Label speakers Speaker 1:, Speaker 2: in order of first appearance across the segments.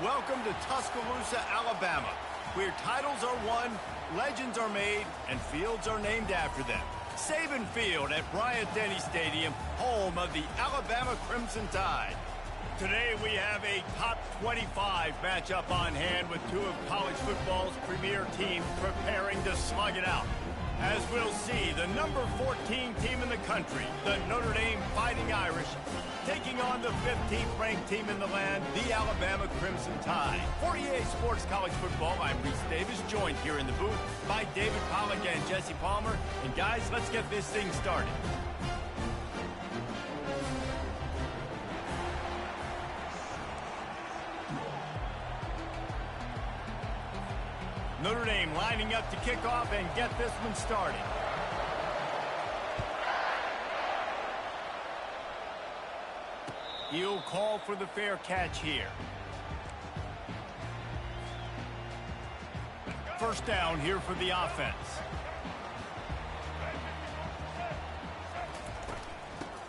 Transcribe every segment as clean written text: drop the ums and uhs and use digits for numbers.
Speaker 1: Welcome to Tuscaloosa, Alabama, where titles are won, legends are made, and fields are named after them. Saban Field at Bryant-Denny Stadium, home of the Alabama Crimson Tide. Today we have a top 25 matchup on hand with two of college football's premier teams preparing to slug it out. As we'll see, the number 14 team in the country, the Notre Dame Fighting Irish, taking on the 15th ranked team in the land, the Alabama Crimson Tide. For EA Sports College Football, I'm Reese Davis, joined here in the booth by David Pollack and Jesse Palmer. And guys, let's get this thing started. Notre Dame lining up to kick off and get this one started. He'll call for the fair catch here. First down here for the offense.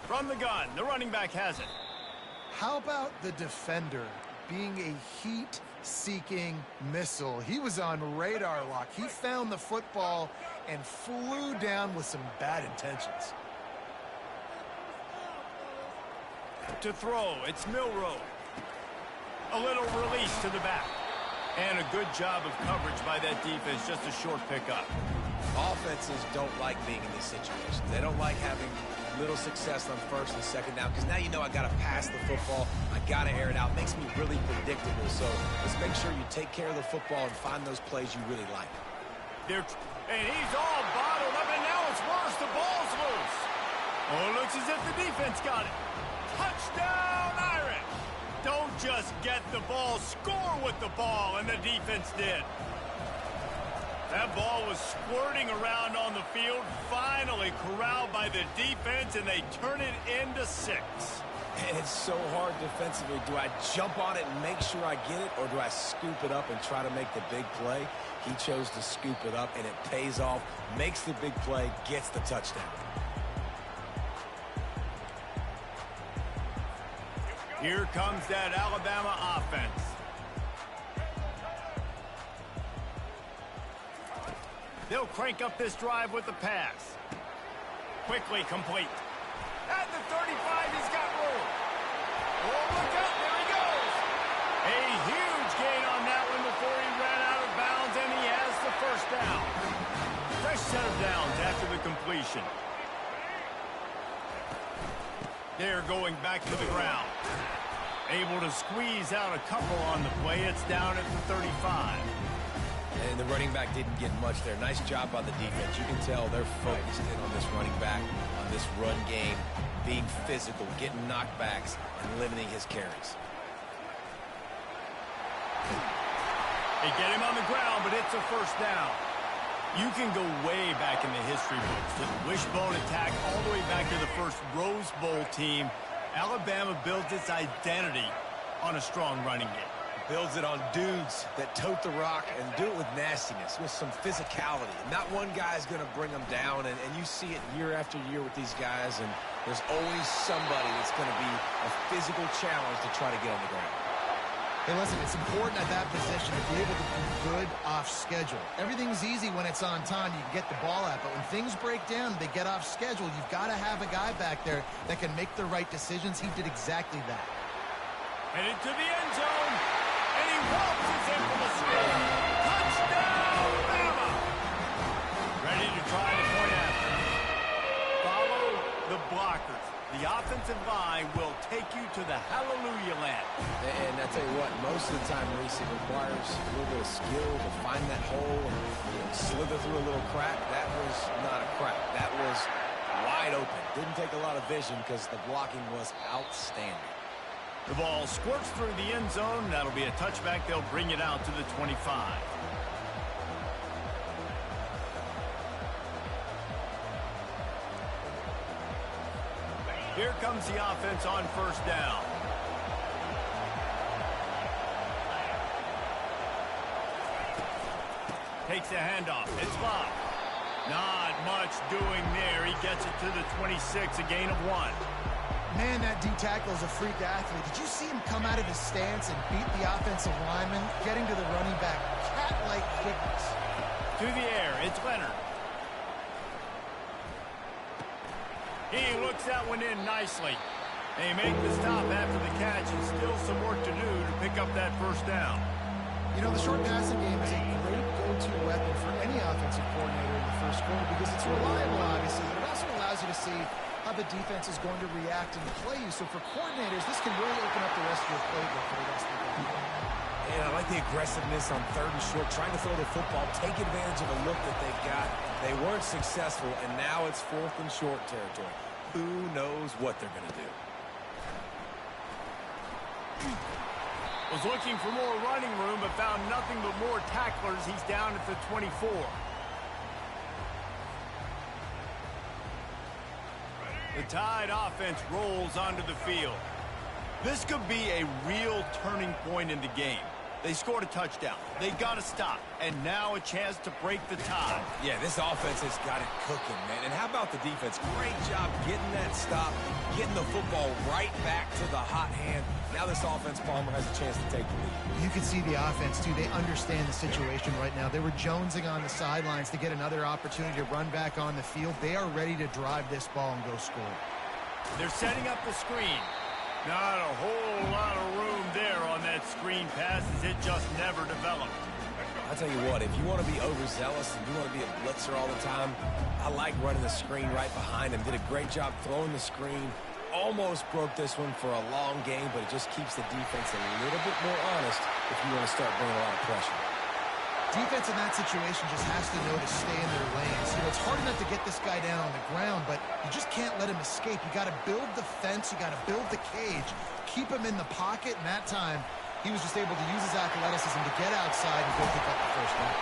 Speaker 1: From the gun, the running back has it.
Speaker 2: How about the defender being a heat-seeking missile? He was on radar lock. He found the football and flew down with some bad intentions.
Speaker 1: To throw, it's Milroe. A little release to the back. And a good job of coverage by that defense, just a short pickup.
Speaker 3: Offenses don't like being in these situations. They don't like having little success on first and second down, because now you know I got to pass the football. I got to air it out. It makes me really predictable. So let's make sure you take care of the football and find those plays you really like.
Speaker 1: And he's all bottled up, and now it's worse. The ball's loose. Oh, it looks as if the defense got it. Touchdown, Irish! Don't just get the ball, score with the ball, and the defense did. That ball was squirting around on the field, finally corralled by the defense, and they turn it into 6.
Speaker 3: And it's so hard defensively. Do I jump on it and make sure I get it, or do I scoop it up and try to make the big play? He chose to scoop it up, and it pays off, makes the big play, gets the touchdown.
Speaker 1: Here comes that Alabama offense. They'll crank up this drive with the pass. Quickly complete. At the 35, he's got room. Oh, look out, there he goes. A huge gain on that one before he ran out of bounds, and he has the first down. Fresh set of downs after the completion. They're going back to the ground. Able to squeeze out a couple on the play. It's down at the 35.
Speaker 3: And the running back didn't get much there. Nice job by the defense. You can tell they're focused in on this running back, on this run game, being physical, getting knockbacks, and limiting his carries.
Speaker 1: They get him on the ground, but it's a first down. You can go way back in the history books to the wishbone attack all the way back to the first Rose Bowl team. Alabama builds its identity on a strong running game.
Speaker 3: Builds it on dudes that tote the rock and do it with nastiness, with some physicality. Not one guy's going to bring them down, and you see it year after year with these guys, and there's always somebody that's going to be a physical challenge to try to get on the ground.
Speaker 2: Hey, listen, it's important at that position to be able to be good off schedule. Everything's easy when it's on time. You can get the ball out. But when things break down, they get off schedule. You've got to have a guy back there that can make the right decisions. He did exactly that.
Speaker 1: Headed to the end zone, and he waltzes in for the score. Touchdown, Bama! Ready to try the point after. Follow the blockers. The offensive line will take you to the hallelujah land.
Speaker 3: And I tell you what, most of the time, Reese, it requires a little bit of skill to find that hole and slither through a little crack. That was not a crack. That was wide open. Didn't take a lot of vision because the blocking was outstanding.
Speaker 1: The ball squirts through the end zone. That'll be a touchback. They'll bring it out to the 25. Here comes the offense on first down. Takes a handoff. It's Bob. Not much doing there. He gets it to the 26, a gain of 1.
Speaker 2: Man, that D tackle is a freak athlete. Did you see him come out of his stance and beat the offensive lineman, getting to the running back? Cat-like quickness.
Speaker 1: To the air, it's Leonard. He looks that one in nicely. They make the stop after the catch, and still some work to do to pick up that first down.
Speaker 2: You know, the short passing game is a great go-to weapon for any offensive coordinator in the first quarter because it's reliable, obviously, but it also allows you to see how the defense is going to react and play you. So for coordinators, this can really open up the rest of your playbook for the rest of the game.
Speaker 3: And I like the aggressiveness on 3rd and short, trying to throw the football, take advantage of the look that they got. They weren't successful, and now it's 4th and short territory. Who knows what they're going to do?
Speaker 1: Was looking for more running room, but found nothing but more tacklers. He's down at the 24. The Tide offense rolls onto the field. This could be a real turning point in the game. They scored a touchdown. They got to stop. And now a chance to break the tie.
Speaker 3: Yeah, this offense has got it cooking, man. And how about the defense? Great job getting that stop, getting the football right back to the hot hand. Now this offense, Palmer, has a chance to take the lead.
Speaker 2: You can see the offense, too. They understand the situation right now. They were jonesing on the sidelines to get another opportunity to run back on the field. They are ready to drive this ball and go score.
Speaker 1: They're setting up the screen. Not a whole lot of room there on that screen pass as it just never developed.
Speaker 3: I'll tell you what, if you want to be overzealous and you want to be a blitzer all the time, I like running the screen right behind him. Did a great job throwing the screen. Almost broke this one for a long game, but it just keeps the defense a little bit more honest if you want to start bringing a lot of pressure.
Speaker 2: Defense in that situation just has to know to stay in their lanes. You know, it's hard enough to get this guy down on the ground, but you just can't let him escape. You got to build the fence. You got to build the cage. Keep him in the pocket, and that time he was just able to use his athleticism to get outside and go pick up the first down.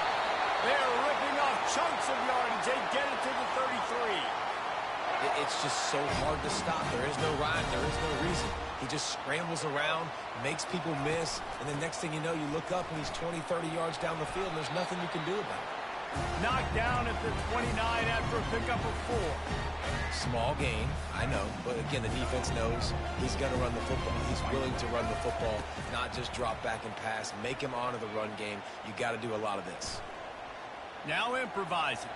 Speaker 1: They're ripping off chunks of yardage. They get it to the 33.
Speaker 3: It's just so hard to stop. There is no rhyme. There is no reason. He just scrambles around, makes people miss, and then next thing you know, you look up and he's 20, 30 yards down the field, and there's nothing you can do about it.
Speaker 1: Knocked down at the 29 after a pickup of 4.
Speaker 3: Small gain, I know, but again, the defense knows he's going to run the football. He's willing to run the football, not just drop back and pass, make him honor the run game. You got to do a lot of this.
Speaker 1: Now improvising.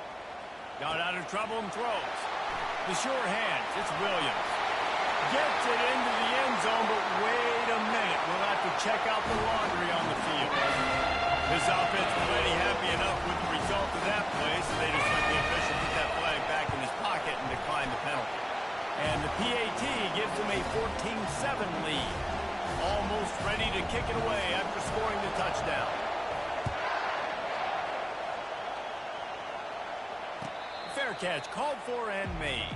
Speaker 1: Got out of trouble and throws. The sure hands, it's Williams. Gets it into the end zone, but wait a minute. We'll have to check out the laundry on the field. This offense was already happy enough with the result of that play, so they just let the official put that flag back in his pocket and decline the penalty. And the PAT gives them a 14-7 lead. Almost ready to kick it away after scoring the touchdown. Fair catch called for and made.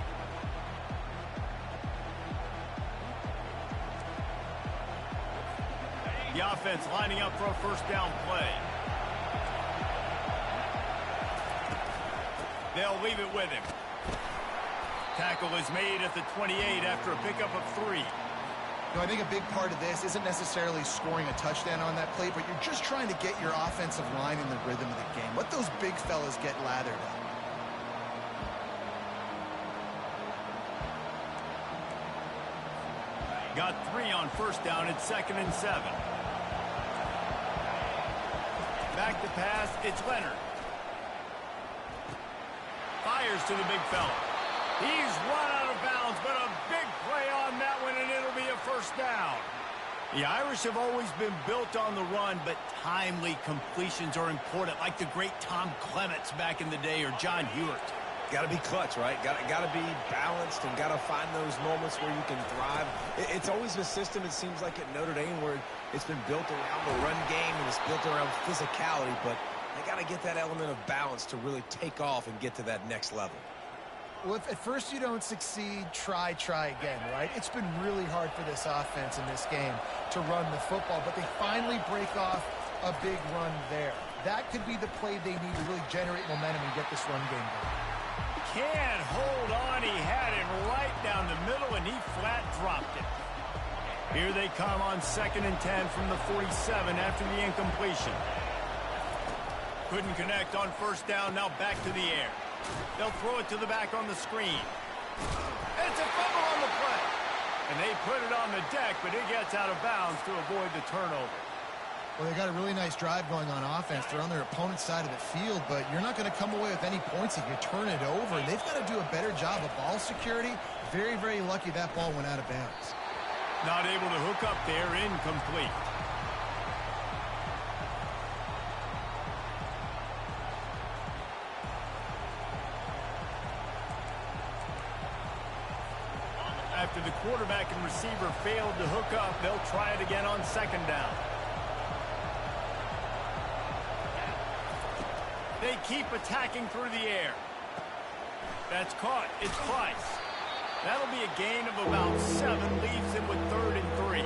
Speaker 1: The offense lining up for a first down play. They'll leave it with him. Tackle is made at the 28 after a pickup of 3.
Speaker 2: No, I think a big part of this isn't necessarily scoring a touchdown on that play, but you're just trying to get your offensive line in the rhythm of the game. Let those big fellas get lathered up.
Speaker 1: Got 3 on first down at 2nd and 7. Back to pass, it's Leonard. Fires to the big fella. He's run out of bounds, but a big play on that one, and it'll be a first down. The Irish have always been built on the run, but timely completions are important, like the great Tom Clements back in the day or John Hewart.
Speaker 3: Got to be clutch, right? Got to be balanced and got to find those moments where you can thrive. It's always a system, it seems like, at Notre Dame where it's been built around the run game and it's built around physicality, but they got to get that element of balance to really take off and get to that next level.
Speaker 2: Well, if at first you don't succeed, try again, right? It's been really hard for this offense in this game to run the football, but they finally break off a big run there. That could be the play they need to really generate momentum and get this run game going.
Speaker 1: Can't hold on. He had it right down the middle, and he flat dropped it. Here they come on 2nd and 10 from the 47 after the incompletion. Couldn't connect on first down. Now back to the air. They'll throw it to the back on the screen. It's a fumble on the play. And they put it on the deck, but it gets out of bounds to avoid the turnover.
Speaker 2: Well, they got a really nice drive going on offense. They're on their opponent's side of the field, but you're not going to come away with any points if you turn it over. They've got to do a better job of ball security. Very, very lucky that ball went out of bounds.
Speaker 1: Not able to hook up there, incomplete. After the quarterback and receiver failed to hook up, they'll try it again on second down. They keep attacking through the air. That's caught. It's Price. That'll be a gain of about 7, leaves him with 3rd and 3.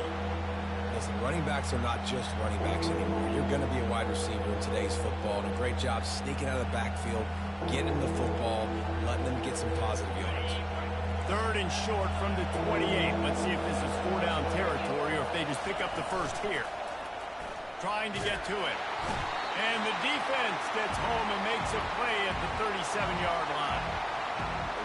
Speaker 3: Listen, running backs are not just running backs anymore. You're going to be a wide receiver in today's football, and a great job sneaking out of the backfield, getting the football, letting them get some positive yards.
Speaker 1: 3rd and short from the 28. Let's see if this is 4-down territory or if they just pick up the first here. Trying to get to it. And the defense gets home and makes a play at the 37-yard line.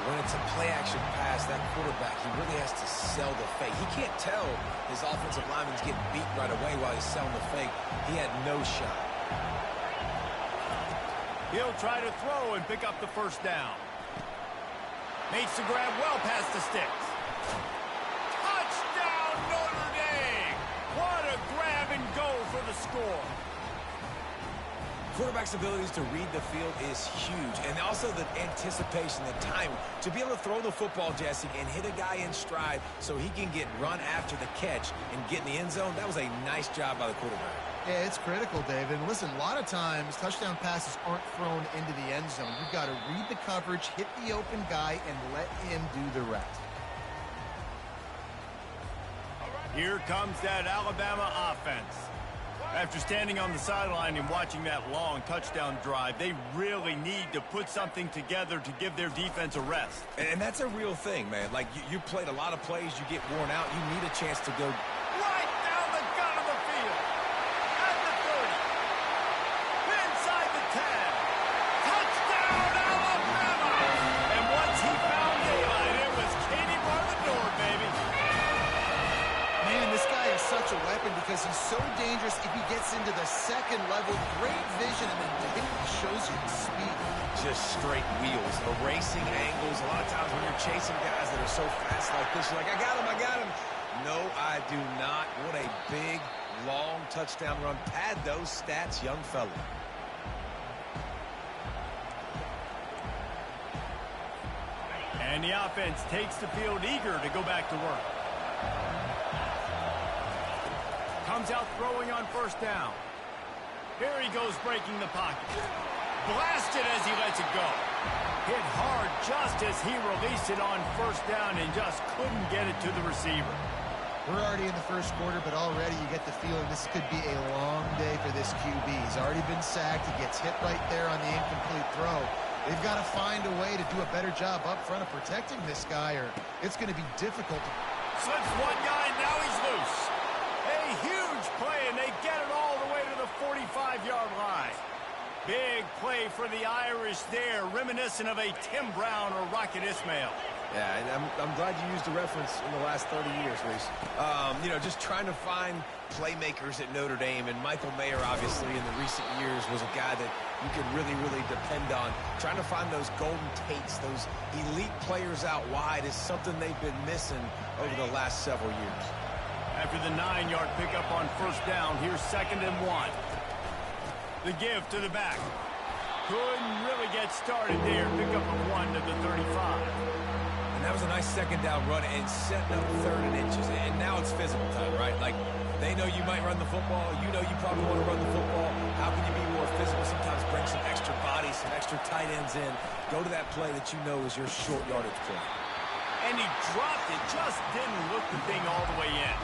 Speaker 3: When it's a play-action pass, that quarterback, he really has to sell the fake. He can't tell his offensive lineman's getting beat right away while he's selling the fake. He had no shot.
Speaker 1: He'll try to throw and pick up the first down. Makes the grab well past the sticks. Touchdown, Notre Dame! What a grab and go for the score.
Speaker 3: Quarterback's abilities to read the field is huge, and also the anticipation, the time to be able to throw the football, Jesse, and hit a guy in stride so he can get run after the catch and get in the end zone. That was a nice job by the quarterback.
Speaker 2: Yeah, it's critical, David. And listen, a lot of times touchdown passes aren't thrown into the end zone. You've got to read the coverage, hit the open guy, and let him do the rest.
Speaker 1: Here comes that Alabama offense. After standing on the sideline and watching that long touchdown drive, they really need to put something together to give their defense a rest.
Speaker 3: And that's a real thing, man. Like, you played a lot of plays, you get worn out, you need a chance to go
Speaker 1: right down the gut of the field. At the 30. Inside the 10. Touchdown, Alabama! And once he found daylight, it was Katie bar the door, baby.
Speaker 2: Man, this guy is such a weapon because he's so dangerous if he gets into the second level. Great vision, and then he shows you the speed.
Speaker 3: just straight wheels, erasing angles. A lot of times when you're chasing guys that are so fast like this, you're like, I got him, I got him. No, I do not. What a big, long touchdown run. Pad those stats, young fella.
Speaker 1: And the offense takes the field eager to go back to work. Comes out throwing on first down. Here he goes breaking the pocket. Blasted as he lets it go. Hit hard just as he released it on first down and just couldn't get it to the receiver.
Speaker 2: We're already in the first quarter, but already you get the feeling this could be a long day for this QB. He's already been sacked. He gets hit right there on the incomplete throw. They've got to find a way to do a better job up front of protecting this guy, or it's going to be difficult.
Speaker 1: Slips one guy, now he's loose. A huge play, and they get it all the way to the 45-yard line. Big play for the Irish there, reminiscent of a Tim Brown or Rocket Ismail.
Speaker 3: Yeah, and I'm glad you used the reference in the last 30 years, Reese. You know, just trying to find playmakers at Notre Dame, and Michael Mayer, obviously, in the recent years, was a guy that you could really, really depend on. Trying to find those golden Tates, those elite players out wide is something they've been missing over the last several years.
Speaker 1: After the 9-yard pickup on first down, here's 2nd and 1. The give to the back. Couldn't really get started there. Pick up a 1 to the 35.
Speaker 3: And that was a nice second down run and setting up 3rd and inches. And now it's physical time, right? Like, they know you might run the football. You know you probably want to run the football. How can you be more physical? Sometimes bring some extra bodies, some extra tight ends in. Go to that play that you know is your short yardage play.
Speaker 1: And he dropped it. Just didn't look the thing all the way in.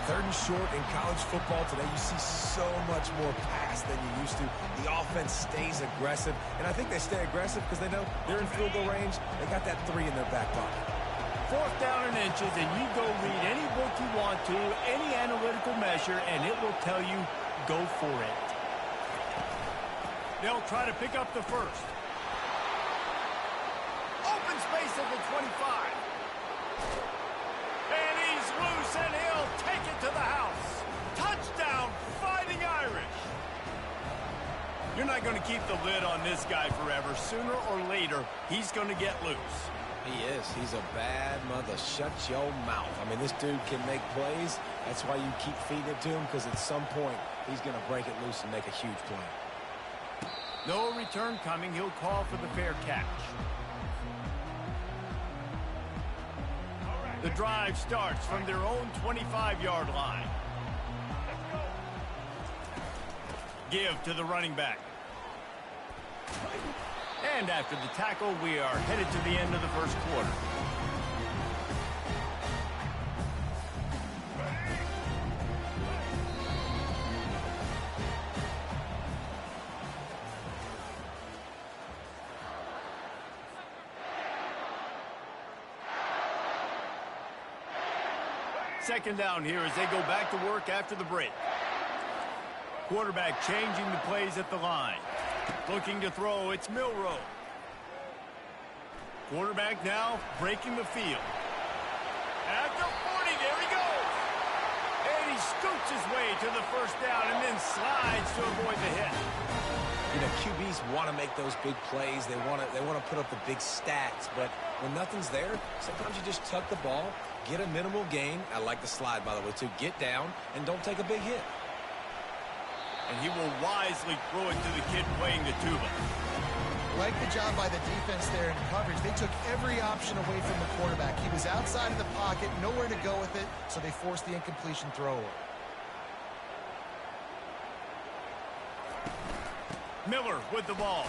Speaker 3: 3rd and short in college football today, you see so much more pass than you used to. The offense stays aggressive, and I think they stay aggressive because they know they're in field goal range. They got that 3 in their back pocket.
Speaker 1: 4th down and inches, and you go read any book you want to, any analytical measure, and it will tell you, go for it. They'll try to pick up the first. Open space at the 25. And he's You're not going to keep the lid on this guy forever. Sooner or later, he's going to get loose.
Speaker 3: He is. He's a bad mother. Shut your mouth. I mean, this dude can make plays. That's why you keep feeding it to him, because at some point, he's going to break it loose and make a huge play.
Speaker 1: No return coming. He'll call for the fair catch. The drive starts from their own 25-yard line. Give to the running back. And after the tackle, we are headed to the end of the first quarter. Second down here as they go back to work after the break. Quarterback changing the plays at the line. Looking to throw, it's Milroe. Quarterback now breaking the field. At the 40, there he goes. And he scoots his way to the first down and then slides to avoid the hit.
Speaker 3: You know, QBs want to make those big plays. They want to put up the big stats, but when nothing's there, sometimes you just tuck the ball, get a minimal gain. I like the slide, by the way, too. Get down and don't take a big hit.
Speaker 1: And he will wisely throw it to the kid playing the tuba.
Speaker 2: Like the job by the defense there in coverage. They took every option away from the quarterback. He was outside of the pocket, nowhere to go with it, so they forced the incompletion throw.
Speaker 1: Miller with the ball.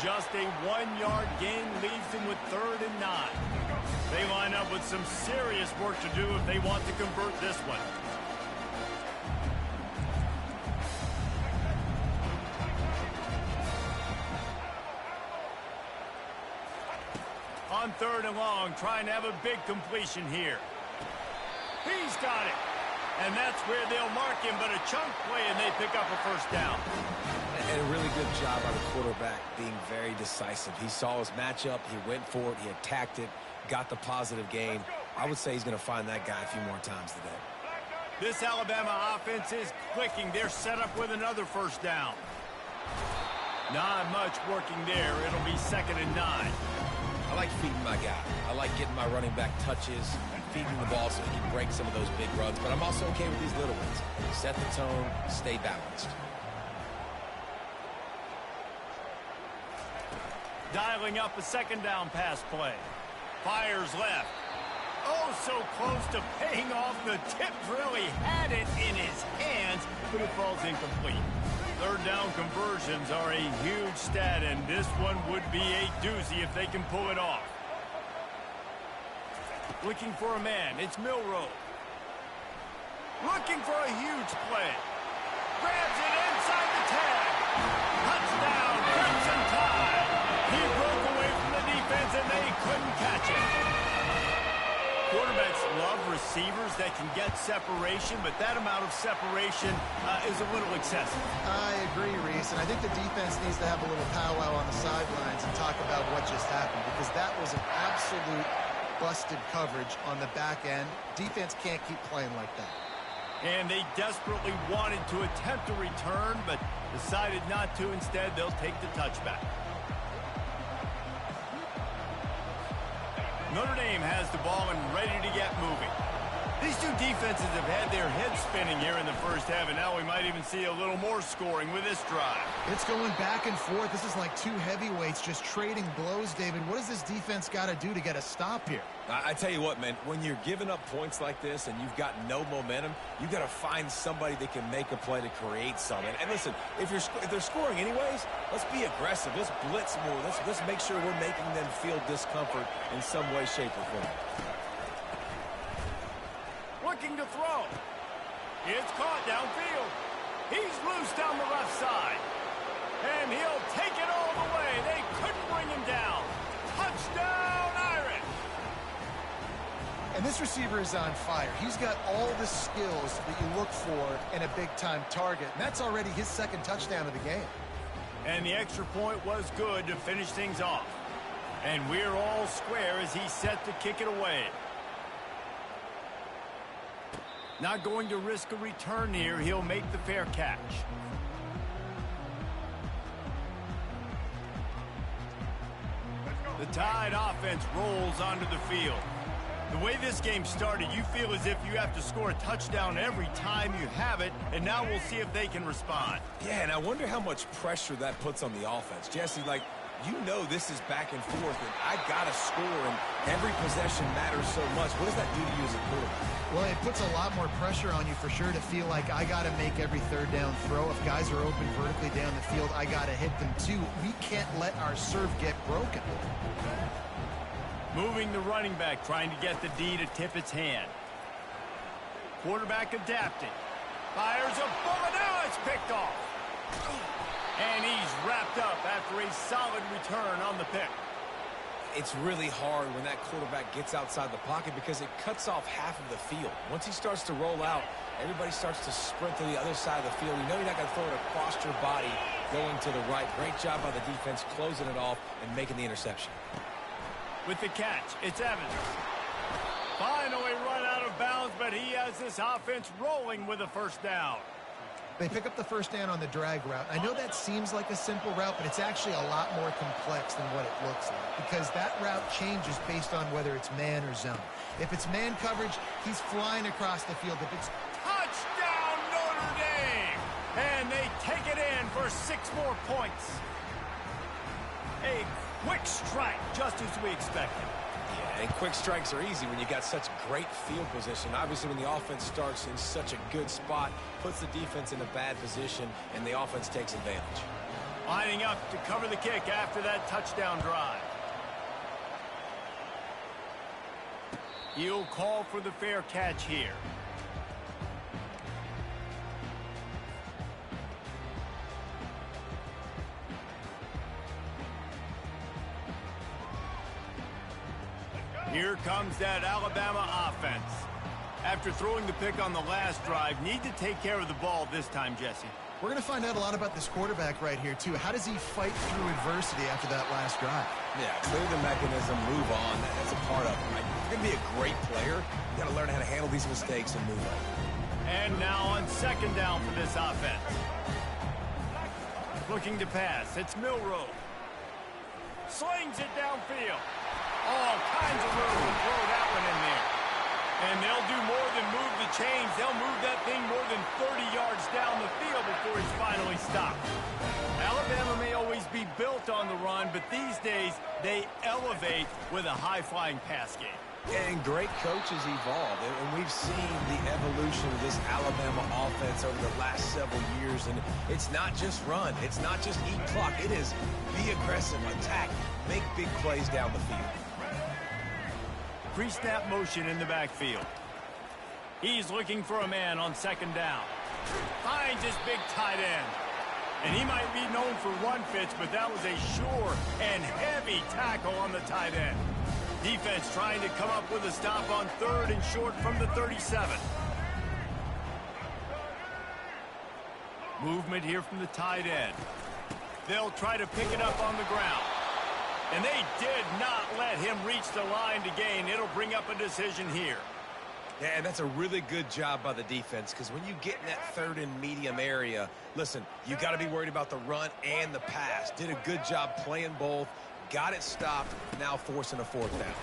Speaker 1: Just a 1-yard gain leaves him with 3rd and 9. They line up with some serious work to do if they want to convert this one. On 3rd and long, trying to have a big completion here. He's got it. And that's where they'll mark him, but a chunk play, and they pick up a first down.
Speaker 3: And a really good job by the quarterback being very decisive. He saw his matchup, he went for it, he attacked it, got the positive gain. I would say he's going to find that guy a few more times today.
Speaker 1: This Alabama offense is clicking. They're set up with another first down. Not much working there. It'll be 2nd and 9.
Speaker 3: I like feeding my guy. I like getting my running back touches, feeding the ball so he can break some of those big runs. But I'm also okay with these little ones. Set the tone, stay balanced.
Speaker 1: Dialing up a 2nd down pass play. Fires left. Oh, so close to paying off. The tip really had it in his hands, but it falls incomplete. 3rd down conversions are a huge stat, and this one would be a doozy if they can pull it off. Looking for a man, it's Milroe. Looking for a huge play. Grabs it inside the tag. Touchdown, Crimson Tide. He broke away from the defense, and they couldn't catch him. Quarterbacks love receivers that can get separation, but that amount of separation is a little excessive.
Speaker 2: I agree, Reese, and I think the defense needs to have a little powwow on the sidelines and talk about what just happened, because that was an absolute busted coverage on the back end. Defense can't keep playing like that.
Speaker 1: And they desperately wanted to attempt a return, but decided not to. Instead, they'll take the touchback. Notre Dame has the ball and ready to get moving. These two defenses have had their heads spinning here in the first half, and now we might even see a little more scoring with this drive.
Speaker 2: It's going back and forth. This is like two heavyweights just trading blows, David. What does this defense got to do to get a stop here?
Speaker 3: I tell you what, man, when you're giving up points like this and you've got no momentum, you got to find somebody that can make a play to create something. And listen, if they're scoring anyways, let's be aggressive. Let's blitz more. Let's make sure we're making them feel discomfort in some way, shape, or form.
Speaker 1: Looking to throw. It's caught downfield. He's loose down the left side. And he'll take it all the way. They couldn't bring him down. Touchdown, Irish.
Speaker 2: And this receiver is on fire. He's got all the skills that you look for in a big-time target. And that's already his 2nd touchdown of the game.
Speaker 1: And the extra point was good to finish things off. And we're all square as he's set to kick it away. Not going to risk a return here. He'll make the fair catch. The Tide offense rolls onto the field. The way this game started, you feel as if you have to score a touchdown every time you have it, and now we'll see if they can respond.
Speaker 3: Yeah, and I wonder how much pressure that puts on the offense. Jesse, like, you know this is back and forth, and I got to score, and every possession matters so much. What does that do to you as a quarterback?
Speaker 2: Well, it puts a lot more pressure on you for sure to feel like I got to make every third down throw. If guys are open vertically down the field, I got to hit them too. We can't let our serve get broken.
Speaker 1: Moving the running back, trying to get the D to tip its hand. Quarterback adapting. Fires a bullet. Now it's picked off. And he's wrapped up after a solid return on the pick.
Speaker 3: It's really hard when that quarterback gets outside the pocket because it cuts off half of the field. Once he starts to roll out, everybody starts to sprint to the other side of the field. You know you're not going to throw it across your body going to the right. Great job by the defense closing it off and making the interception.
Speaker 1: With the catch, it's Evans. Finally run out of bounds, but he has this offense rolling with a first down.
Speaker 2: They pick up the first down on the drag route. I know that seems like a simple route, but it's actually a lot more complex than what it looks like because that route changes based on whether it's man or zone. If it's man coverage, he's flying across the field. If it's
Speaker 1: touchdown Notre Dame! And they take it in for 6 more points. A quick strike, just as we expected.
Speaker 3: Yeah, and quick strikes are easy when you got such great field position. Obviously, when the offense starts in such a good spot, puts the defense in a bad position, and the offense takes advantage.
Speaker 1: Lining up to cover the kick after that touchdown drive. He'll call for the fair catch here. Here comes that Alabama offense. After throwing the pick on the last drive, need to take care of the ball this time, Jesse.
Speaker 2: We're going to find out a lot about this quarterback right here, too. How does he fight through adversity after that last drive?
Speaker 3: Yeah, clear the mechanism, move on. That's a part of it, right? If you're going to be a great player, you got to learn how to handle these mistakes and move on.
Speaker 1: And now on second down for this offense. Looking to pass. It's Milroe. Slings it downfield. All kinds of room to throw that one in there. And they'll do more than move the chains. They'll move that thing more than 30 yards down the field before he's finally stopped. Alabama may always be built on the run, but these days they elevate with a high-flying pass game.
Speaker 3: And great coaches evolve, and we've seen the evolution of this Alabama offense over the last several years, and it's not just run, it's not just eat clock, it is be aggressive, attack, make big plays down the field.
Speaker 1: Pre-snap motion in the backfield. He's looking for a man on second down. Finds his big tight end. And he might be known for run fits, but that was a sure and heavy tackle on the tight end. Defense trying to come up with a stop on 3rd and short from the 37. Movement here from the tight end. They'll try to pick it up on the ground. And they did not let him reach the line to gain. It'll bring up a decision here.
Speaker 3: Yeah, and that's a really good job by the defense because when you get in that 3rd and medium area, listen, you got to be worried about the run and the pass. Did a good job playing both. Got it stopped, now forcing a 4th down.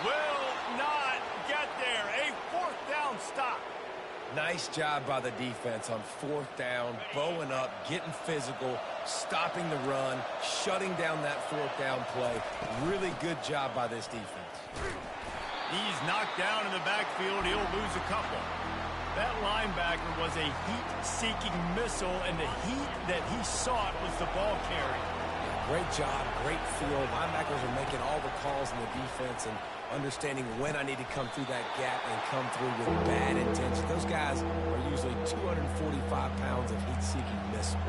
Speaker 1: Will not get there. A 4th down stop.
Speaker 3: Nice job by the defense on 4th down, bowing up, getting physical, stopping the run, shutting down that 4th down play. Really good job by this defense.
Speaker 1: He's knocked down in the backfield. He'll lose a couple. That linebacker was a heat-seeking missile, and the heat that he sought was the ball carry.
Speaker 3: Great job, great field. Linebackers are making all the calls in the defense and understanding when I need to come through that gap and come through with bad intention. Those guys are usually 245 pounds of heat-seeking missile.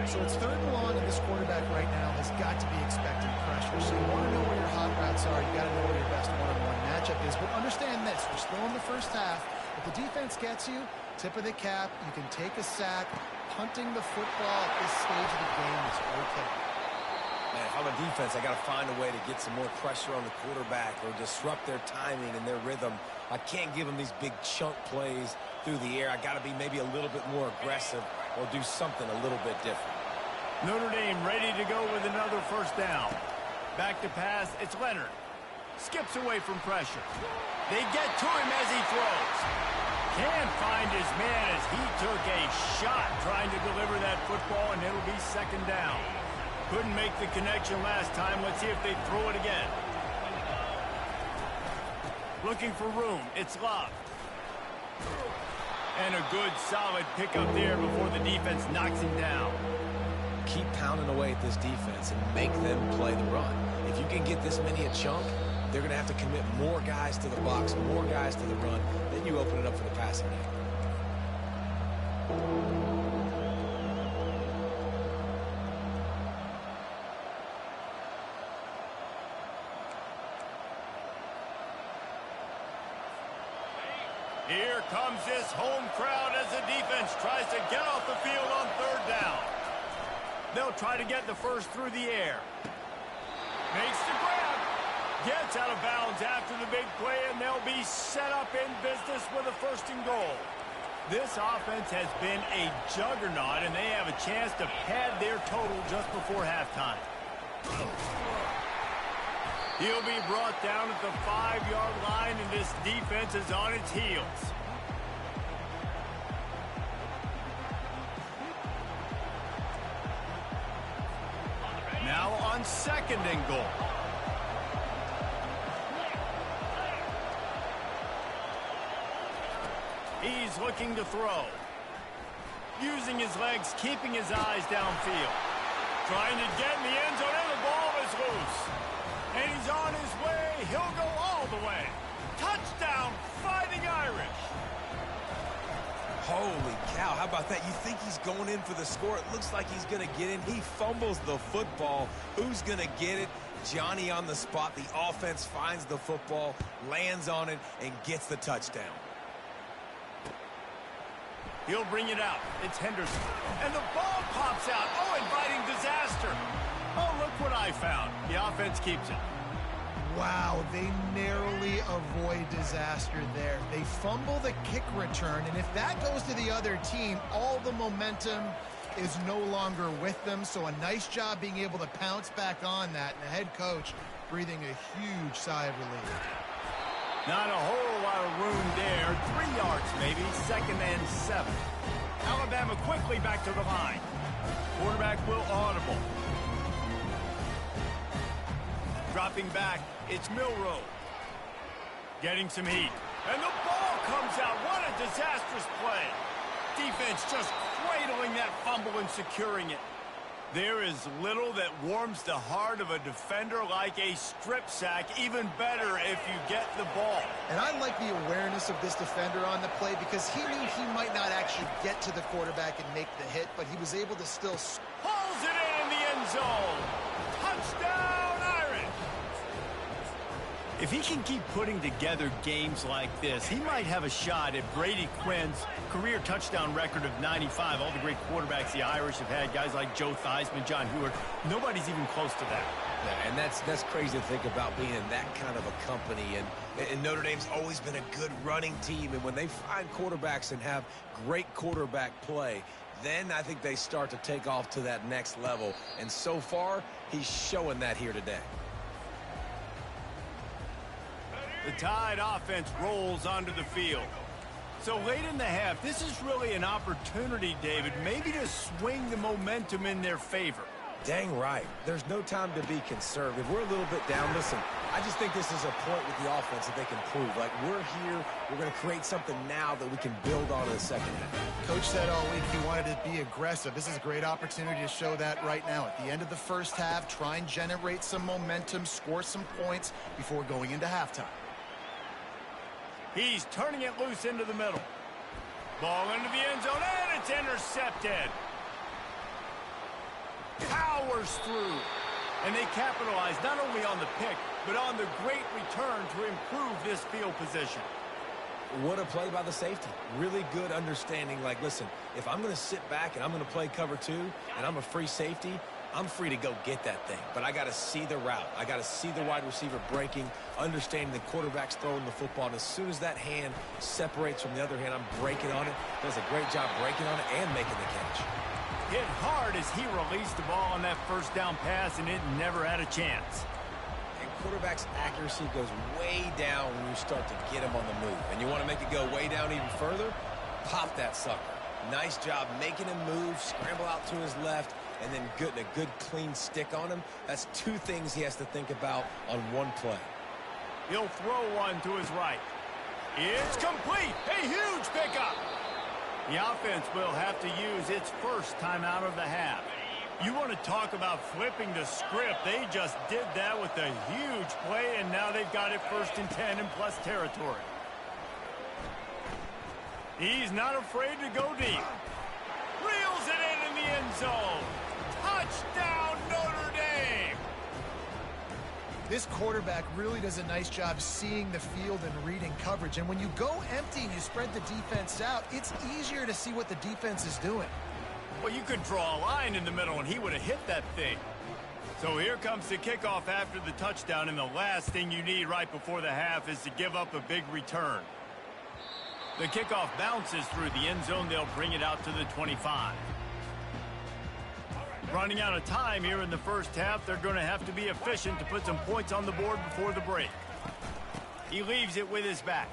Speaker 2: So it's 3rd and long, and this quarterback right now has got to be expecting pressure. So you want to know where your hot routes are. You got to know where your best one-on-one matchup is. But understand this: we're still in the first half. If the defense gets you, tip of the cap, you can take a sack. Punting the football at this stage of the game is okay.
Speaker 3: Man, if I'm a defense, I got to find a way to get some more pressure on the quarterback or disrupt their timing and their rhythm. I can't give them these big chunk plays through the air. I got to be maybe a little bit more aggressive or do something a little bit different.
Speaker 1: Notre Dame ready to go with another first down. Back to pass, it's Leonard. Skips away from pressure. They get to him as he throws. Can't find his man as he took a shot trying to deliver that football, and it'll be second down. Couldn't make the connection last time. Let's see if they throw it again. Looking for room. It's Love. And a good, solid pickup there before the defense knocks him down.
Speaker 3: Keep pounding away at this defense and make them play the run. If you can get this many a chunk, they're going to have to commit more guys to the box, more guys to the run. Then you open it up for the passing game.
Speaker 1: Here comes this home crowd as the defense tries to get off the field on third down. They'll try to get the first through the air. Makes the grab. Gets out of bounds after the big play, and they'll be set up in business with a first and goal. This offense has been a juggernaut, and they have a chance to pad their total just before halftime. He'll be brought down at the 5-yard line, and this defense is on its heels. Now on second and goal. He's looking to throw. Using his legs, keeping his eyes downfield. Trying to get in the end zone, and the ball is loose. And he's on his way. He'll go all the way. Touchdown, Fighting Irish.
Speaker 3: Holy cow, how about that? You think he's going in for the score. It looks like he's going to get in. He fumbles the football. Who's going to get it? Johnny on the spot. The offense finds the football, lands on it, and gets the touchdown.
Speaker 1: He'll bring it out. It's Henderson. And the ball pops out. Oh, inviting disaster. Oh, look what I found. The offense keeps it.
Speaker 2: Wow, they narrowly avoid disaster there. They fumble the kick return, and if that goes to the other team, all the momentum is no longer with them. So a nice job being able to pounce back on that, and the head coach breathing a huge sigh of relief.
Speaker 1: Not a whole lot of room there. 3 yards maybe. Second and 7. Alabama quickly back to the line. Quarterback will audible. Dropping back, it's Milroe. Getting some heat. And the ball comes out. What a disastrous play. Defense just cradling that fumble and securing it. There is little that warms the heart of a defender like a strip sack. Even better if you get the ball.
Speaker 2: And I like the awareness of this defender on the play because he knew he might not actually get to the quarterback and make the hit, but he was able to still...
Speaker 1: Pulls it in the end zone. Touchdown, Irish. If he can keep putting together games like this, he might have a shot at Brady Quinn's career touchdown record of 95. All the great quarterbacks the Irish have had, guys like Joe Theismann, John Hewart, nobody's even close to that.
Speaker 3: Yeah, and that's crazy to think about being in that kind of a company. And Notre Dame's always been a good running team. And when they find quarterbacks and have great quarterback play, then I think they start to take off to that next level. And so far, he's showing that here today.
Speaker 1: The Tide offense rolls onto the field. So late in the half, this is really an opportunity, David, maybe to swing the momentum in their favor.
Speaker 3: Dang right. There's no time to be conservative. We're a little bit down. Listen, I just think this is a point with the offense that they can prove. Like, we're here, we're going to create something now that we can build on in the second half.
Speaker 2: Coach said all week he wanted to be aggressive. This is a great opportunity to show that right now. At the end of the first half, try and generate some momentum, score some points before going into halftime.
Speaker 1: He's turning it loose into the middle. Ball into the end zone, and it's intercepted. Powers through. And they capitalize not only on the pick, but on the great return to improve this field position.
Speaker 3: What a play by the safety. Really good understanding. Like, listen, if I'm going to sit back and I'm going to play cover 2 and I'm a free safety, I'm free to go get that thing. But I got to see the route. I got to see the wide receiver breaking, understanding the quarterback's throwing the football. And as soon as that hand separates from the other hand, I'm breaking on it. Does a great job breaking on it and making the catch.
Speaker 1: Hit hard as he released the ball on that first down pass, and it never had a chance.
Speaker 3: And quarterback's accuracy goes way down when you start to get him on the move. And you want to make it go way down even further? Pop that sucker. Nice job making him move, scramble out to his left, and then getting a good clean stick on him. That's two things he has to think about on one play.
Speaker 1: He'll throw one to his right. It's complete. A huge pickup. The offense will have to use its first timeout of the half. You want to talk about flipping the script. They just did that with a huge play, and now they've got it 1st and 10 in plus territory. He's not afraid to go deep. Reels it in the end zone. Touchdown, Notre Dame!
Speaker 2: This quarterback really does a nice job seeing the field and reading coverage. And when you go empty and you spread the defense out, it's easier to see what the defense is doing.
Speaker 1: Well, you could draw a line in the middle, and he would have hit that thing. So here comes the kickoff after the touchdown, and the last thing you need right before the half is to give up a big return. The kickoff bounces through the end zone. They'll bring it out to the 25. Running out of time here in the first half, they're going to have to be efficient to put some points on the board before the break. He leaves it with his back.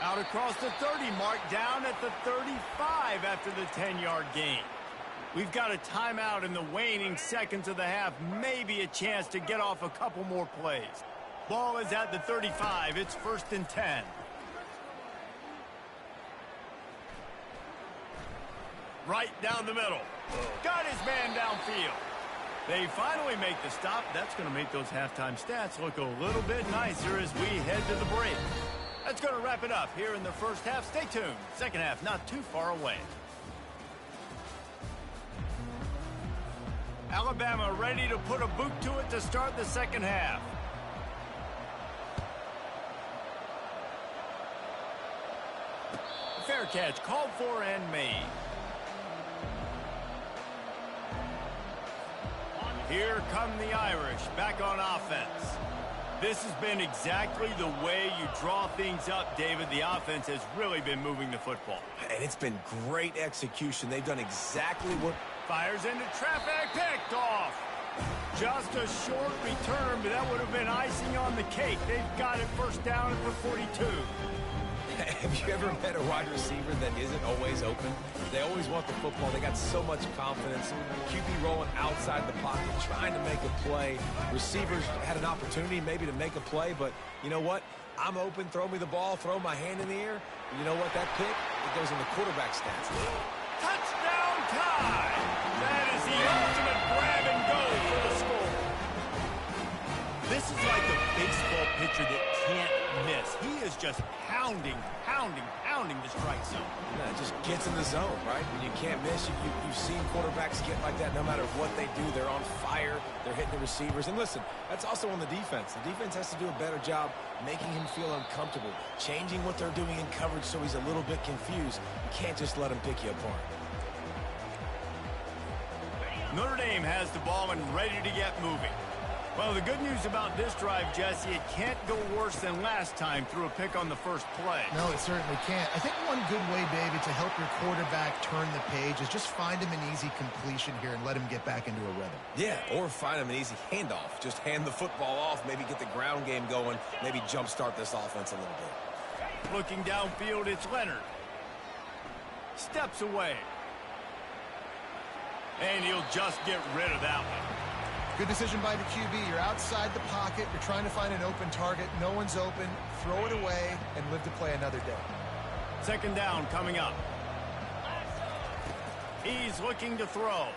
Speaker 1: Out across the 30 mark, down at the 35 after the 10-yard gain. We've got a timeout in the waning seconds of the half, maybe a chance to get off a couple more plays. Ball is at the 35. It's 1st and 10. Right down the middle. Got his man downfield. They finally make the stop. That's going to make those halftime stats look a little bit nicer as we head to the break. That's going to wrap it up here in the first half. Stay tuned. Second half not too far away. Alabama ready to put a boot to it to start the second half. Fair catch called for and made. Here come the Irish back on offense. This has been exactly the way you draw things up, David. The offense has really been moving the football.
Speaker 3: And it's been great execution. They've done exactly what...
Speaker 1: Fires into traffic, picked off. Just a short return, but that would have been icing on the cake. They've got it 1st down at the 42.
Speaker 3: Have you ever met a wide receiver that isn't always open? They always want the football. They got so much confidence. QB rolling outside the pocket, trying to make a play. Receivers had an opportunity maybe to make a play, but you know what? I'm open, throw me the ball, throw my hand in the air. You know what? That pick, it goes in the quarterback stats.
Speaker 1: Touchdown time! That is the ultimate grab and go for the score. This is like a baseball pitcher that can't miss. He is just pounding the strike zone.
Speaker 3: Yeah, it just gets in the zone, right? When you can't miss, you've seen quarterbacks get like that no matter what they do. They're on fire. They're hitting the receivers. And listen, that's also on the defense. The defense has to do a better job making him feel uncomfortable, changing what they're doing in coverage so he's a little bit confused. You can't just let him pick you apart.
Speaker 1: Notre Dame has the ball and ready to get moving. Well, the good news about this drive, Jesse, it can't go worse than last time through a pick on the first play.
Speaker 2: No, it certainly can't. I think one good way, baby, to help your quarterback turn the page is just find him an easy completion here and let him get back into a rhythm.
Speaker 3: Yeah, or find him an easy handoff. Just hand the football off, maybe get the ground game going, maybe jumpstart this offense a little bit.
Speaker 1: Looking downfield, it's Leonard. Steps away. And he'll just get rid of that one.
Speaker 2: Good decision by the QB. You're outside the pocket. You're trying to find an open target. No one's open. Throw it away and live to play another day.
Speaker 1: Second down coming up. He's looking to throw.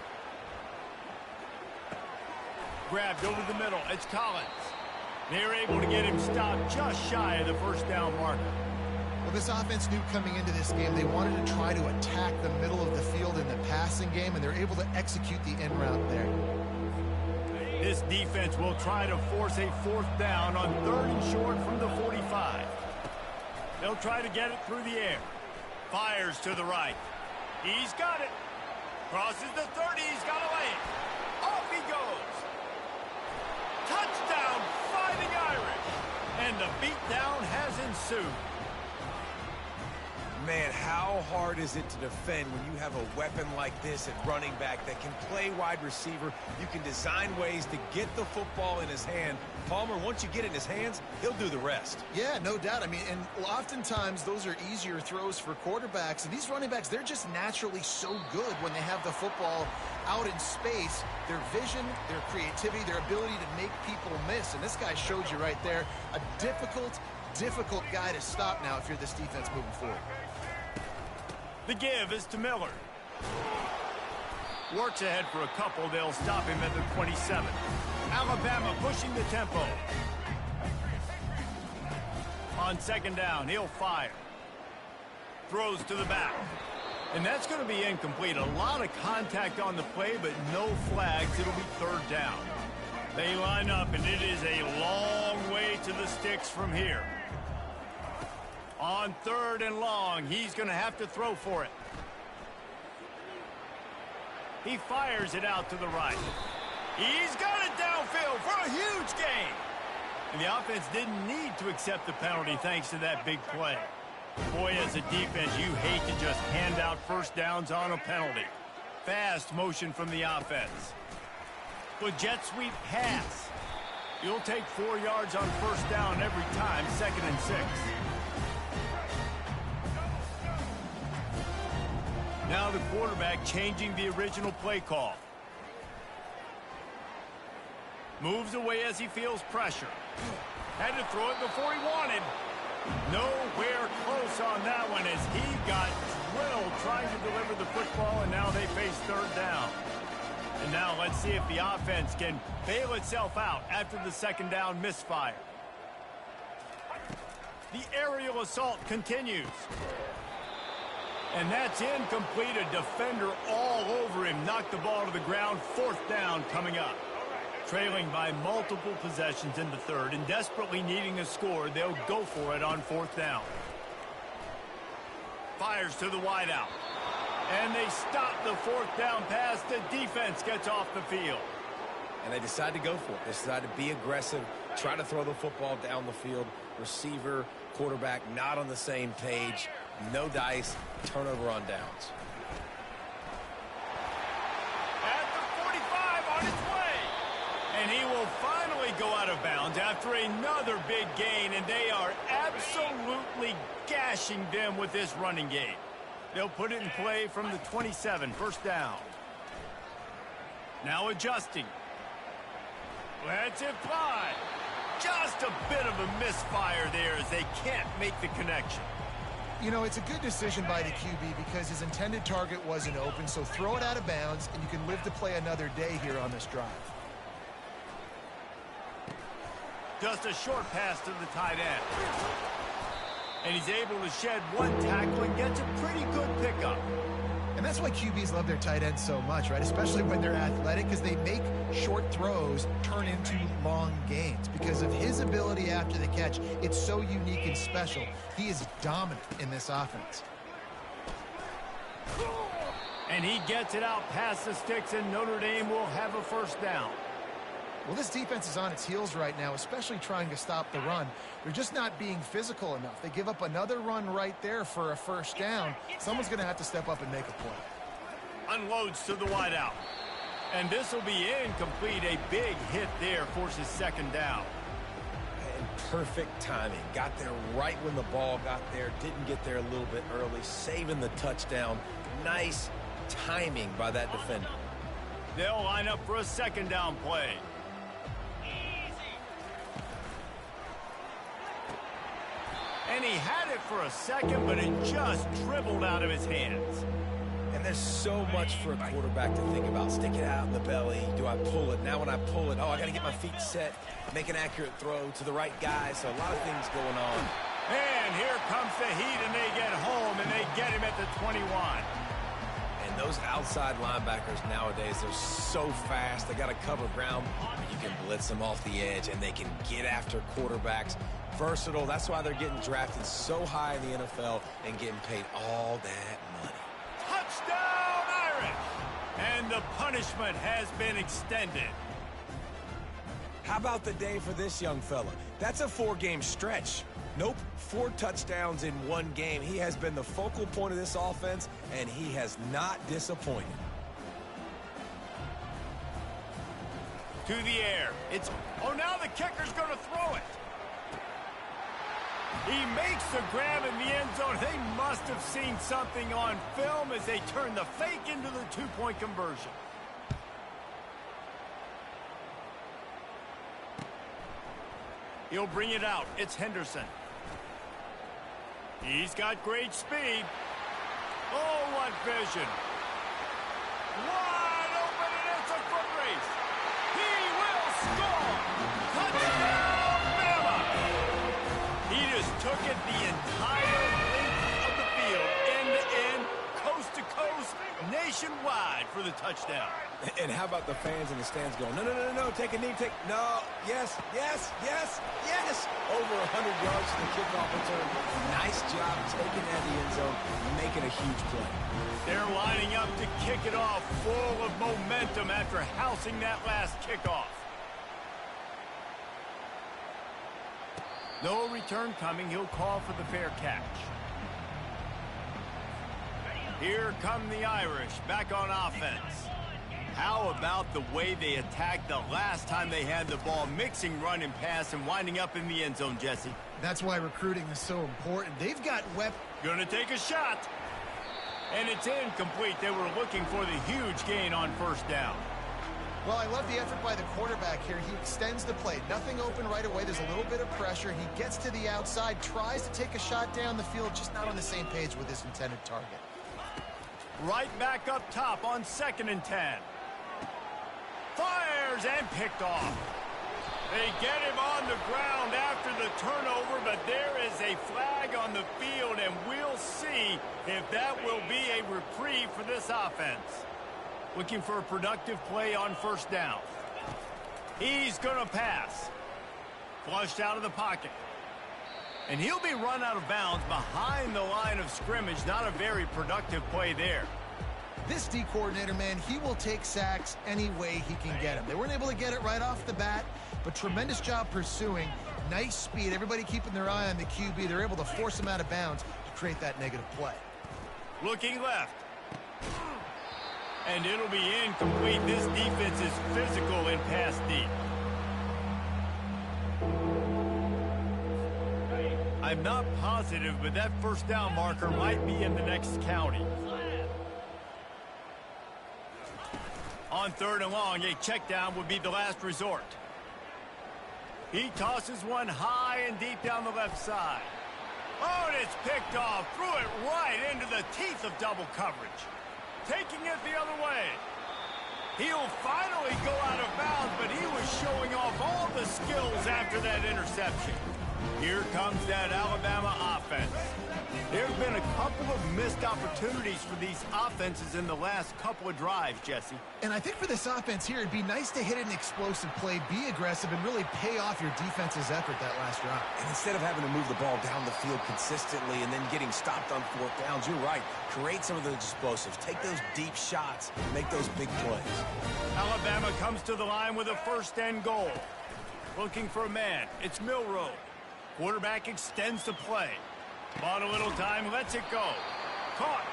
Speaker 1: Grabbed over the middle. It's Collins. They're able to get him stopped just shy of the 1st down marker.
Speaker 2: Well, this offense knew coming into this game they wanted to try to attack the middle of the field in the passing game, and they're able to execute the end route there.
Speaker 1: This defense will try to force a 4th down on 3rd and short from the 45. They'll try to get it through the air. Fires to the right. He's got it. Crosses the 30. He's got to lay it. Off he goes. Touchdown, Fighting Irish. And the beatdown has ensued.
Speaker 3: Man, how hard is it to defend when you have a weapon like this at running back that can play wide receiver? You can design ways to get the football in his hand. Palmer, once you get it in his hands, he'll do the rest.
Speaker 2: Yeah, no doubt. I mean, and oftentimes those are easier throws for quarterbacks. And these running backs, they're just naturally so good when they have the football out in space. Their vision, their creativity, their ability to make people miss. And this guy showed you right there a difficult guy to stop now if you're this defense moving forward.
Speaker 1: The give is to Miller. Works ahead for a couple. They'll stop him at the 27. Alabama pushing the tempo. On second down, he'll fire. Throws to the back. And that's going to be incomplete. A lot of contact on the play, but no flags. It'll be third down. They line up, and it is a long way to the sticks from here. On third and long, he's going to have to throw for it. He fires it out to the right. He's got it downfield for a huge gain. And the offense didn't need to accept the penalty thanks to that big play. Boy, as a defense, you hate to just hand out first downs on a penalty. Fast motion from the offense. With jet sweep pass. You'll take 4 yards on first down every time, 2nd and 6. Now the quarterback changing the original play call. Moves away as he feels pressure. Had to throw it before he wanted. Nowhere close on that one as he got drilled trying to deliver the football, and now they face third down. And now let's see if the offense can bail itself out after the second down misfire. The aerial assault continues. And that's incomplete. A defender all over him. Knocked the ball to the ground. 4th down coming up. Trailing by multiple possessions in the third and desperately needing a score, they'll go for it on 4th down. Fires to the wideout. And they stop the 4th down pass. The defense gets off the field.
Speaker 3: And they decide to go for it. They decide to be aggressive, try to throw the football down the field. Receiver, quarterback not on the same page. No dice, turnover on downs.
Speaker 1: At the 45 on its way. And he will finally go out of bounds after another big gain, and they are absolutely gashing them with this running game. They'll put it in play from the 27, 1st down. Now adjusting. Lets it fly. Just a bit of a misfire there as they can't make the connection.
Speaker 2: You know, it's a good decision by the QB because his intended target wasn't open, so throw it out of bounds, and you can live to play another day here on this drive.
Speaker 1: Just a short pass to the tight end. And he's able to shed one tackle and gets a pretty good pickup.
Speaker 2: And that's why QBs love their tight ends so much, right? Especially when they're athletic, because they make short throws turn into long gains. Because of his ability after the catch, it's so unique and special. He is dominant in this offense.
Speaker 1: And he gets it out past the sticks, and Notre Dame will have a 1st down.
Speaker 2: Well, this defense is on its heels right now, especially trying to stop the run. They're just not being physical enough. They give up another run right there for a 1st down. Someone's going to have to step up and make a play.
Speaker 1: Unloads to the wideout. And this will be incomplete. A big hit there forces 2nd down.
Speaker 3: And perfect timing. Got there right when the ball got there. Didn't get there a little bit early. Saving the touchdown. Nice timing by that defender.
Speaker 1: They'll line up for a 2nd down play. And he had it for a second, but it just dribbled out of his hands.
Speaker 3: And there's so much for a quarterback to think about. Stick it out in the belly. Do I pull it? Now when I pull it, oh, I got to get my feet set, make an accurate throw to the right guy. So a lot of things going on.
Speaker 1: And here comes the heat, and they get home, and they get him at the 21.
Speaker 3: And those outside linebackers nowadays, they're so fast. They got to cover ground. You can blitz them off the edge, and they can get after quarterbacks. Versatile. That's why they're getting drafted so high in the NFL and getting paid all that money.
Speaker 1: Touchdown, Irish! And the punishment has been extended.
Speaker 3: How about the day for this young fella? That's a 4-game stretch. Nope, 4 touchdowns in 1 game. He has been the focal point of this offense, and he has not disappointed.
Speaker 1: To the air. Oh, now the kicker's going to throw it. He makes the grab in the end zone. They must have seen something on film as they turn the fake into the 2-point conversion. He'll bring it out. It's Henderson. He's got great speed. Oh, what vision. Wide open, and it's a foot race. He will score. Touchdown, Bama. He just took it the entire length of the field, end-to-end, coast-to-coast, nationwide for the touchdown.
Speaker 3: And how about the fans in the stands going, no, no, no, no, take a knee, no, yes, yes, yes, yes. Over 100 yards to the kickoff return. Nice job taking that in the end zone, making a huge play.
Speaker 1: They're lining up to kick it off, full of momentum after housing that last kickoff. No return coming. He'll call for the fair catch. Here come the Irish, back on offense. How about the way they attacked the last time they had the ball, mixing run and pass and winding up in the end zone, Jesse?
Speaker 2: That's why recruiting is so important. They've got weapons.
Speaker 1: Gonna take a shot. And it's incomplete. They were looking for the huge gain on first down.
Speaker 2: Well, I love the effort by the quarterback here. He extends the play. Nothing open right away. There's a little bit of pressure. He gets to the outside, tries to take a shot down the field, just not on the same page with his intended target.
Speaker 1: Right back up top on 2nd and 10. Fires and picked off. They get him on the ground after the turnover, but there is a flag on the field, and we'll see if that will be a reprieve for this offense. Looking for a productive play on first down. He's going to pass. Flushed out of the pocket. And he'll be run out of bounds behind the line of scrimmage. Not a very productive play there.
Speaker 2: This D coordinator, man, he will take sacks any way he can get them. They weren't able to get it right off the bat, but tremendous job pursuing. Nice speed. Everybody keeping their eye on the QB. They're able to force him out of bounds to create that negative play.
Speaker 1: Looking left. And it'll be incomplete. This defense is physical and pass deep. I'm not positive, but that first down marker might be in the next county. On 3rd and long, a check down would be the last resort. He tosses one high and deep down the left side. Oh, and it's picked off. Threw it right into the teeth of double coverage. Taking it the other way. He'll finally go out of bounds, but he was showing off all the skills after that interception. Here comes that Alabama offense. There have been a couple of missed opportunities for these offenses in the last couple of drives, Jesse.
Speaker 2: And I think for this offense here, it'd be nice to hit an explosive play, be aggressive, and really pay off your defense's effort that last drive.
Speaker 3: And instead of having to move the ball down the field consistently and then getting stopped on 4th downs, you're right. Create some of those explosives. Take those deep shots. Make those big plays.
Speaker 1: Alabama comes to the line with a 1st and goal. Looking for a man. It's Milroe. Quarterback extends the play. Bought a little time, lets it go. Caught.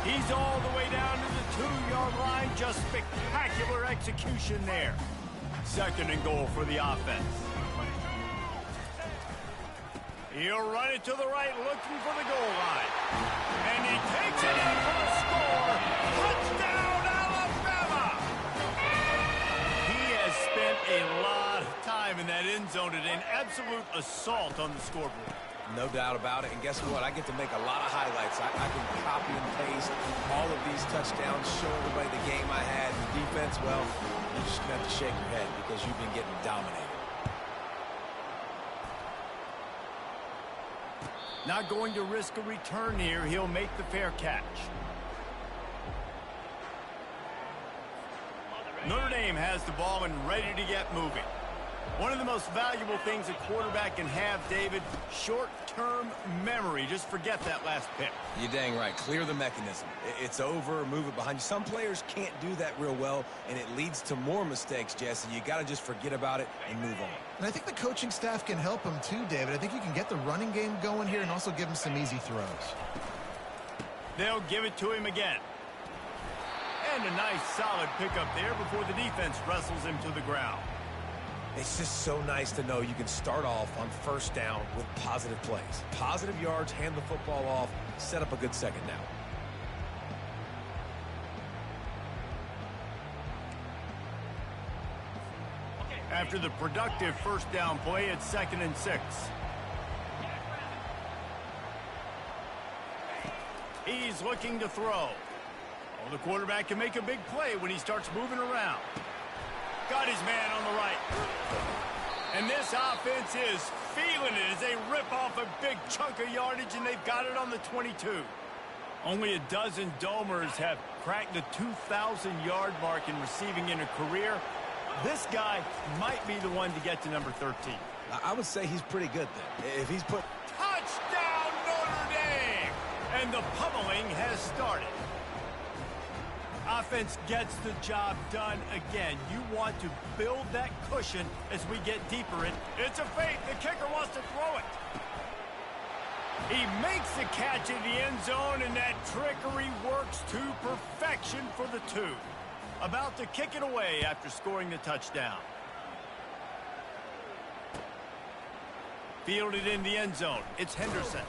Speaker 1: He's all the way down to the 2-yard line. Just spectacular execution there. 2nd and goal for the offense. He'll run it to the right, looking for the goal line. And he takes it in for a score. Touchdown, Alabama! He has spent a lot of time in that end zone today. An absolute assault on the scoreboard.
Speaker 3: No doubt about it. And guess what? I get to make a lot of highlights. I can copy and paste all of these touchdowns, show everybody the game I had. The defense, well, you just have to shake your head because you've been getting dominated.
Speaker 1: Not going to risk a return here. He'll make the fair catch. Notre Dame has the ball and ready to get moving. One of the most valuable things a quarterback can have, David, short-term memory. Just forget that last pick.
Speaker 3: You're dang right. Clear the mechanism. It's over, move it behind you. Some players can't do that real well, and it leads to more mistakes, Jesse. You got to just forget about it and move on.
Speaker 2: And I think the coaching staff can help him too, David. I think you can get the running game going here and also give him some easy throws.
Speaker 1: They'll give it to him again. And a nice, solid pickup there before the defense wrestles him to the ground.
Speaker 3: It's just so nice to know you can start off on first down with positive plays. Positive yards, hand the football off, set up a good second down.
Speaker 1: After the productive first down play, it's 2nd and 6. He's looking to throw. Oh, the quarterback can make a big play when he starts moving around. Got his man on the right. And this offense is feeling it as they rip off a big chunk of yardage, and they've got it on the 22. Only a dozen Domers have cracked the 2,000-yard mark in receiving in a career. This guy might be the one to get to number 13.
Speaker 3: I would say he's pretty good then. If he's put...
Speaker 1: Touchdown, Notre Dame! And the pummeling has started. Offense gets the job done again. You want to build that cushion as we get deeper in. It's a fake. The kicker wants to throw it. He makes the catch in the end zone, and that trickery works to perfection for the 2. About to kick it away after scoring the touchdown. Fielded in the end zone. It's Henderson.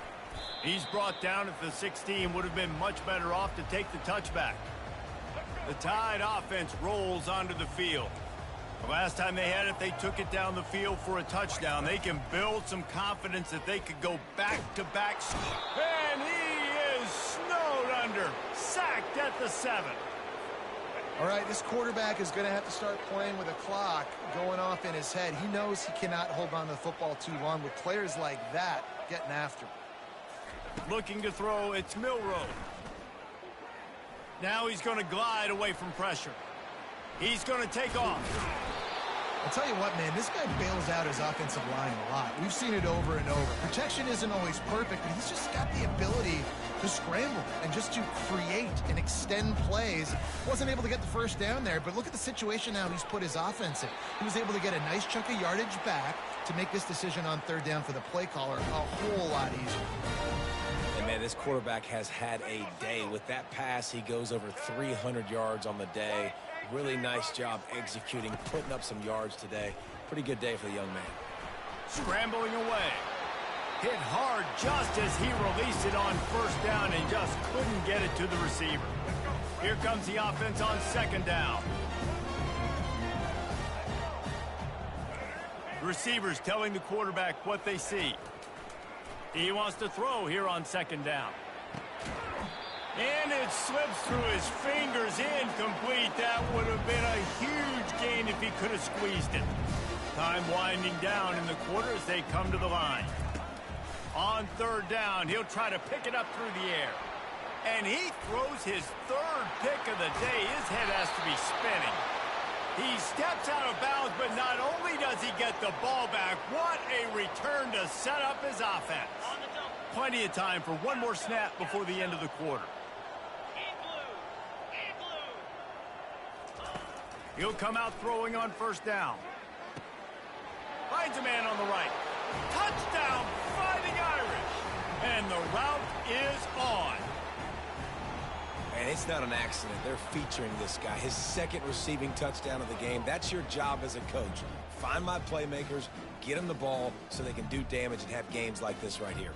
Speaker 1: He's brought down at the 16. Would have been much better off to take the touchback. The Tide offense rolls onto the field. The last time they had it, they took it down the field for a touchdown. They can build some confidence that they could go back-to-back. And he is snowed under. Sacked at the 7.
Speaker 2: All right, this quarterback is going to have to start playing with a clock going off in his head. He knows he cannot hold on to the football too long with players like that getting after him.
Speaker 1: Looking to throw, it's Milroe. Now he's going to glide away from pressure. He's going to take off.
Speaker 2: I'll tell you what, man, this guy bails out his offensive line a lot. We've seen it over and over. Protection isn't always perfect, but he's just got the ability to scramble and just to create and extend plays. Wasn't able to get the first down there, but look at the situation now he's put his offense in. He was able to get a nice chunk of yardage back to make this decision on 3rd down for the play caller a whole lot easier.
Speaker 3: Man, this quarterback has had a day. With that pass, he goes over 300 yards on the day. Really nice job executing, putting up some yards today. Pretty good day for the young man.
Speaker 1: Scrambling away. Hit hard just as he released it on first down and just couldn't get it to the receiver. Here comes the offense on 2nd down. Receivers telling the quarterback what they see. He wants to throw here on 2nd down. And it slips through his fingers, incomplete. That would have been a huge gain if he could have squeezed it. Time winding down in the quarter as they come to the line. On 3rd down, he'll try to pick it up through the air. And he throws his 3rd pick of the day. His head has to be spinning. He steps out of bounds, but not only does he get the ball back, what a return to set up his offense. Plenty of time for one more snap before the end of the quarter. He'll come out throwing on 1st down. Finds a man on the right. Touchdown, Fighting Irish. And the route is on.
Speaker 3: And it's not an accident. They're featuring this guy. His 2nd receiving touchdown of the game. That's your job as a coach. Find my playmakers, get them the ball so they can do damage and have games like this right here.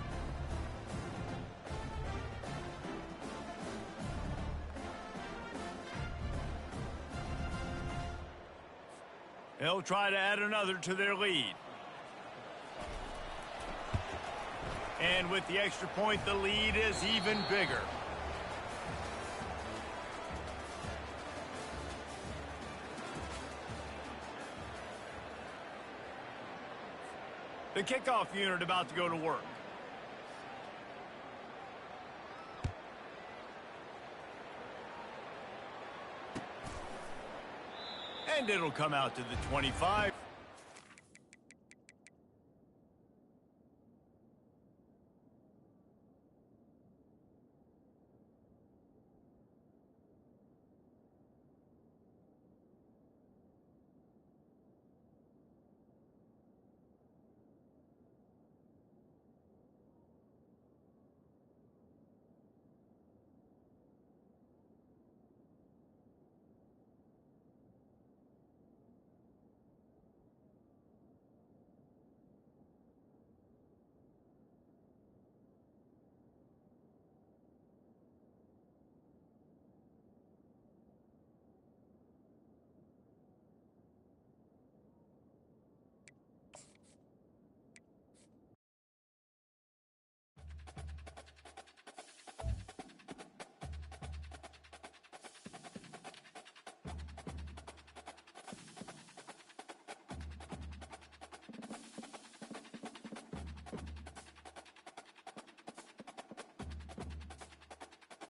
Speaker 1: They'll try to add another to their lead. And with the extra point, the lead is even bigger. The kickoff unit about to go to work. And it'll come out to the 25.